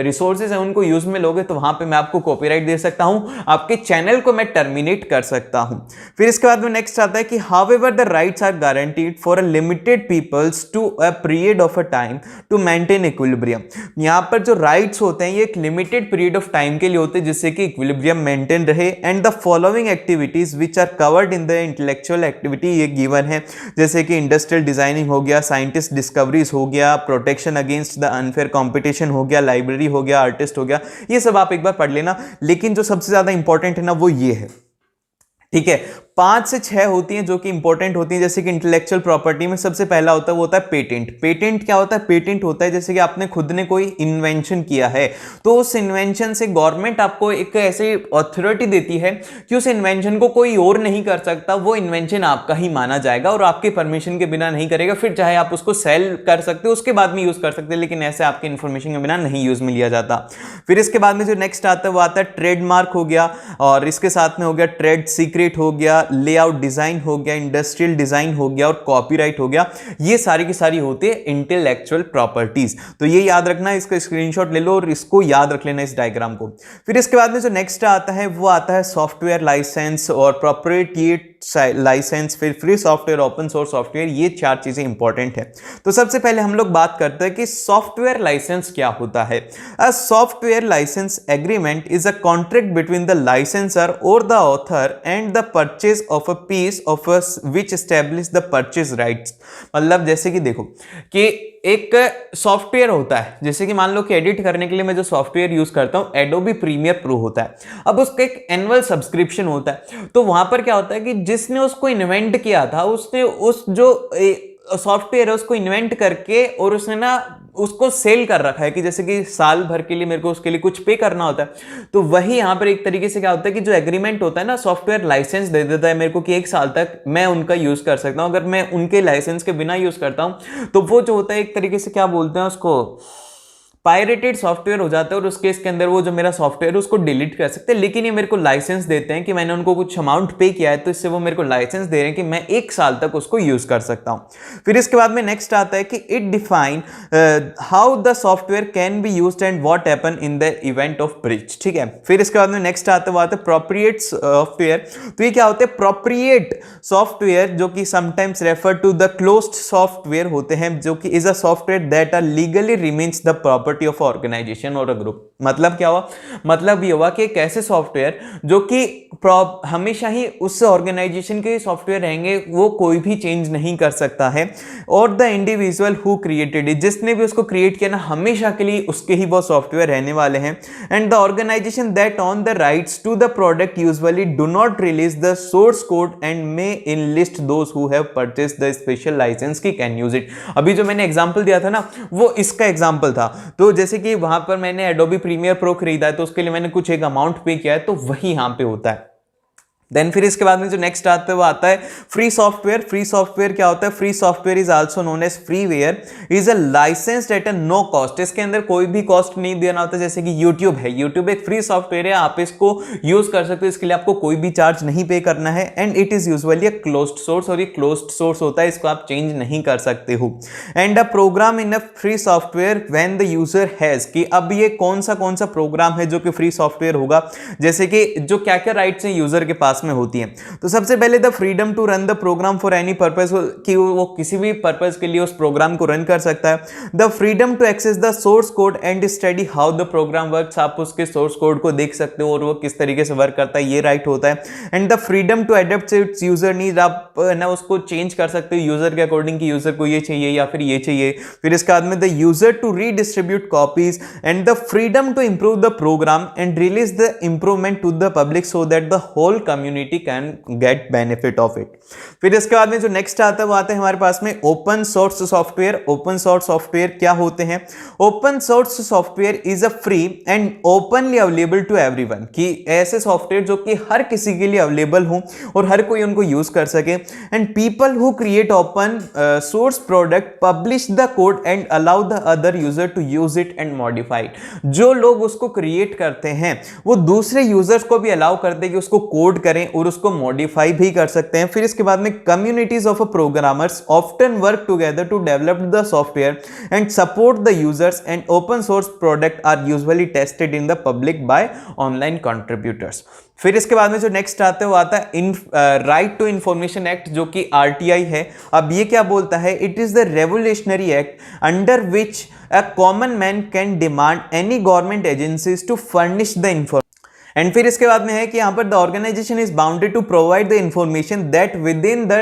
Speaker 1: रिसोर्सेज है उनको यूज में लोगे तो वहां पे मैं आपको कॉपीराइट दे सकता हूं, आपके चैनल को मैं टर्मिनेट कर सकता हूं। फिर इसके बाद में नेक्स्ट आता है कि however the rights are guaranteed for a limited peoples to a period of a time to maintain equilibrium. यहां पर जो राइट्स होते हैं ये एक लिमिटेड पीरियड ऑफ टाइम के लिए होते हैं जिससे कि इक्विलिब्रियम मेंटेन रहे। And the following activities which are covered in the intellectual activity ये गिवन है, जैसे कि इंडस्ट्रियल डिजाइनिंग हो गया, साइंटिस्ट डिस्कवरीज हो गया, protection against the unfair competition हो गया, लाइब्रेरी हो गया, आर्टिस्ट हो गया। ये सब आप एक बार पढ़ लेना, लेकिन जो सबसे ज्यादा इंपॉर्टेंट है ना वो ये है, ठीक है। 5 से 6 होती हैं जो कि इंपॉर्टेंट होती हैं। जैसे कि इंटेलेक्चुअल प्रॉपर्टी में सबसे पहला होता है वो होता है पेटेंट। पेटेंट क्या होता है? पेटेंट होता है जैसे कि आपने खुद ने कोई इन्वेंशन किया है तो उस इन्वेंशन से गवर्नमेंट आपको एक ऐसी अथॉरिटी देती है कि उस इन्वेंशन को कोई और नहीं कर सकता, वो इन्वेंशन आपका ही माना जाएगा और आपके परमिशन के बिना नहीं करेगा। फिर चाहे आप उसको सेल कर सकते हो, उसके बाद में यूज कर सकते हैं, लेकिन ऐसे आपके इन्फॉर्मेशन के बिना नहीं यूज में लिया जाता। फिर इसके बाद में जो नेक्स्ट आता है वो आता है ट्रेडमार्क हो गया, और इसके साथ में हो गया ट्रेड सीक्रेट हो गया, लेआउट डिजाइन हो गया, इंडस्ट्रियल डिजाइन हो गया और कॉपीराइट हो गया। ये सारी की सारी होती है इंटेलेक्चुअल प्रॉपर्टीज। तो ये याद रखना, इसका स्क्रीनशॉट ले लो और इसको याद रख लेना इस डायग्राम को। फिर इसके बाद में जो नेक्स्ट आता है वो आता है सॉफ्टवेयर लाइसेंस और प्रोप्राइटरी लाइसेंस, फिर free software, open source software. ये 4 चीजें इंपॉर्टेंट है। तो सबसे पहले हम लोग बात करते हैं कि सॉफ्टवेयर लाइसेंस क्या होता है। A software licence agreement is a contract between the licensor or the author and the purchase of a piece of which establish the purchase rights. मतलब जैसे कि देखो कि एक सॉफ्टवेयर होता है, जैसे कि मान लो कि एडिट करने के लिए मैं जो सॉफ्टवेयर यूज करता हूं एडोबी प्रीमियर प्रो होता है। अब उसका एक एनुअल सब्सक्रिप्शन होता है। तो वहां पर क्या होता है कि जिसने उसको इन्वेंट किया था उसने उस जो सॉफ्टवेयर है उसको इन्वेंट करके और उसने ना उसको सेल कर रखा है कि जैसे कि साल भर के लिए मेरे को उसके लिए कुछ पे करना होता है। तो वही यहां पर एक तरीके से क्या होता है कि जो एग्रीमेंट होता है ना, सॉफ्टवेयर लाइसेंस दे देता है मेरे को कि 1 साल तक मैं उनका यूज कर सकता हूं। अगर मैं उनके लाइसेंस के बिना यूज करता हूं तो वो जो होता है एक तरीके से क्या बोलते हैं उसको, पायरेटेड सॉफ्टवेयर हो जाता है और उस केस के अंदर वो जो मेरा सॉफ्टवेयर है उसको डिलीट कर सकते हैं, लेकिन ये मेरे को लाइसेंस देते हैं कि मैंने उनको कुछ अमाउंट पे किया है, तो इससे वो मेरे को लाइसेंस दे रहे हैं कि मैं 1 साल तक उसको यूज कर सकता हूं। फिर इसके बाद में नेक्स्ट आता है कि it define how the software can be used and what happen in the event of breach, ठीक है। फिर इसके बाद में नेक्स्ट आता है प्रोप्रिएट सॉफ्टवेयर। तो ये क्या होते हैं, प्रोप्रिएट सॉफ्टवेयर जो कि sometimes refer to the closed software होते हैं, जो कि is a software that are legally remains the property of organization or a group. मतलब क्या हुआ, मतलब ये हुआ कि एक ऐसे सॉफ्टवेयर जो कि हमेशा ही उस ऑर्गेनाइजेशन के सॉफ्टवेयर रहेंगे, वो कोई भी चेंज नहीं कर सकता है, और the individual who created it, जिसने भी उसको क्रिएट किया ना, हमेशा के लिए उसके ही वो सॉफ्टवेयर रहने वाले हैं। And the organization that on the rights to the product usually do not release the source code and may enlist those who have purchased the special licence की कैन यूज इट। अभी जो मैंने example दिया था ना, वो इसका example था। तो जैसे कि वहां पर मैंने एडोबी प्रीमियर प्रो खरीदा है, तो उसके लिए मैंने कुछ एक अमाउंट पे किया है, तो वही यहां पे होता है। देन फिर इसके बाद में जो नेक्स्ट आता है वो आता है फ्री सॉफ्टवेयर। फ्री सॉफ्टवेयर क्या होता है, free software is also known as freeware, is a licensed at a no cost. इसके अंदर कोई भी कॉस्ट नहीं देना होता। जैसे कि यूट्यूब है, यूट्यूब एक फ्री सॉफ्टवेयर है, आप इसको यूज कर सकते हो, इसके लिए आपको कोई भी चार्ज नहीं पे करना है। And it is usually a closed source, और ये क्लोज्ड सोर्स होता है, इसको आप चेंज नहीं कर सकते हो। And a program in a free software when the user has, कि अब ये कौन सा प्रोग्राम है जो कि फ्री सॉफ्टवेयर होगा, जैसे कि जो क्या क्या राइट्स हैं यूजर के पास में होती है। तो सबसे पहले the freedom to run the program for any purpose, कि वो किसी भी पर्पस के लिए उस प्रोग्राम को रन कर सकता है। The freedom to access the source code and study how the program works, आप उसके सोर्स कोड को देख सकते हो और वो किस तरीके से वर्क करता है, ये राइट होता है। And the freedom to adopt its user need, आप ना उसको चेंज कर सकते हो यूजर के अकॉर्डिंग कि यूजर को ये चाहिए या फिर ये चाहिए। फिर इसके बाद में the user to redistribute copies and the freedom to improve the program and release the improvement to the public so that the whole community can get benefit of it. फिर इसके बाद में जो नेक्स्ट आता है वो आता है हमारे पास में open source software. Open source software क्या होते हैं, open source software is a free and openly available to everyone, कि ऐसे सॉफ्टवेयर जो कि हर किसी के लिए अवेलेबल हो और हर कोई उनको यूज कर सके। And people who create open source product publish the code and allow the other user to use it and modify it. जो लोग उसको क्रिएट करते हैं वो दूसरे यूजर्स को भी अलाउ करते हैं कि उसको कोड करें और उसको मॉडिफाई भी कर सकते हैं। फिर इसके बाद में communities of programmers often work together to develop the software and support the users and open source product are usually tested in the public by online contributors. फिर इसके बाद में जो नेक्स्ट आता है वो आता है राइट टू इंफॉर्मेशन एक्ट, जो कि आरटीआई है। अब ये क्या बोलता है, it is the revolutionary act under which a common man can demand any government agencies to furnish the information. And फिर इसके बाद में है कि यहां पर the organisation is bounded to provide the information that within the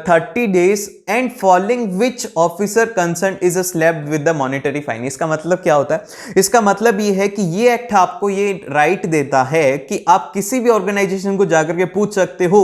Speaker 1: 30 days and following which officer concern is slapped with the monetary fine. इसका मतलब क्या होता है, इसका मतलब ये है कि ये एक्ट आपको ये राइट देता है कि आप किसी भी ऑर्गेनाइजेशन को जाकर के पूछ सकते हो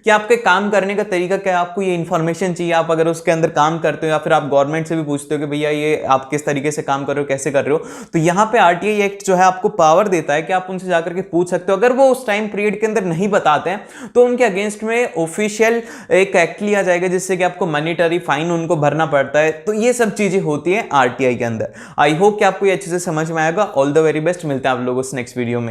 Speaker 1: कि आपके काम करने का तरीका क्या है, आपको ये इंफॉर्मेशन चाहिए, आप अगर उसके अंदर काम करते हो, या फिर आप गवर्नमेंट से भी पूछते हो कि भैया ये आप किस तरीके से काम कर रहे हो, कैसे कर रहे हो। तो यहां पे आरटीआई एक्ट जो है आपको पावर देता है कि आप उनसे जाकर के पूछ सकते हो। अगर वो उस टाइम पीरियड के अंदर नहीं बताते हैं तो उनके अगेंस्ट में ऑफिशियल एक एक्ट लिया जाएगा जिससे कि आपको मॉनेटरी फाइन उनको भरना पड़ता है। तो ये सब चीजें होती हैं आरटीआई के अंदर। आई होप कि आपको ये अच्छे से समझ में आएगा। ऑल द वेरी बेस्ट, मिलते हैं आप लोगों से नेक्स्ट वीडियो में।